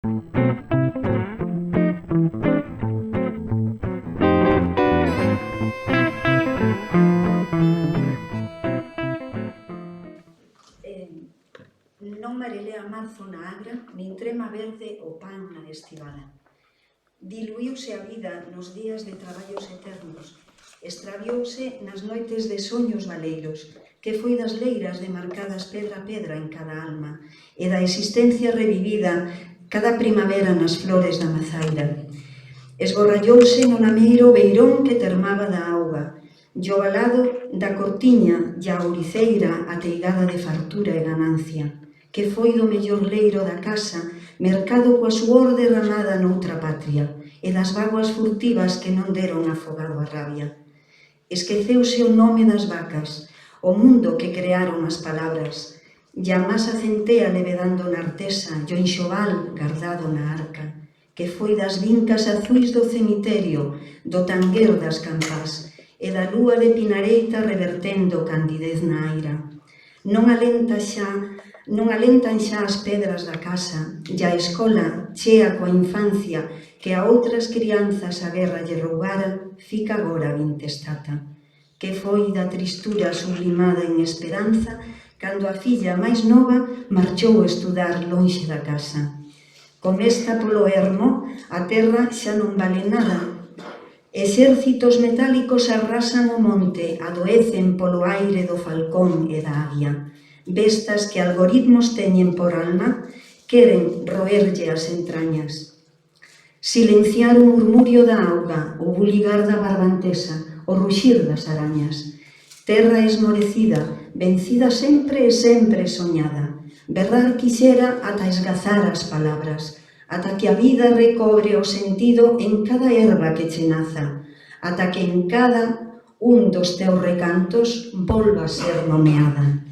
Non marelea marzo na agra, nin trema verde o pan na estivada. Diluíuse a vida nos días de traballos eternos, extraviouse nas noites de soños valeiros, que foi das leiras demarcadas pedra a pedra en cada alma, e da existencia revivida cada primavera nas flores da mazaira. Esborrallouse no lameiro beirón que termaba da auga, e o balado da cortiña e a ouriceira ateigada de fartura e ganancia, que foi do mellor leiro da casa, mercado coa suor derramada noutra patria, e das vaguas furtivas que non deron afogado a rabia. Esqueceuse o nome das vacas, o mundo que crearon as palabras, e a masa centea levedando na artesa e o enxoval gardado na arca, que foi das vincas azuis do cemiterio, do tanguer das campás, e da lúa de Pinareita revertendo candidez na aira. Non alentan xa as pedras da casa, e a escola, chea coa infancia, que a outras crianzas a guerra lle roubara, fica agora vintestata. Que foi da tristura sublimada en esperanza, cando a filla máis nova marchou a estudar lonxe da casa. Comesta polo ermo, a terra xa non vale nada. Exércitos metálicos arrasan o monte, adoecen polo aire do falcón e da águia. Bestas que algoritmos teñen por alma, queren roerlle as entrañas. Silenciar o murmurio da auga, o buligar da barbantesa, o ruxir das arañas. Terra esmorecida, vencida sempre e sempre soñada. Berrar quixera ata esgazar as palabras, ata que a vida recobre o sentido en cada herba que che naza, ata que en cada un dos teus recantos volva a ser nomeada.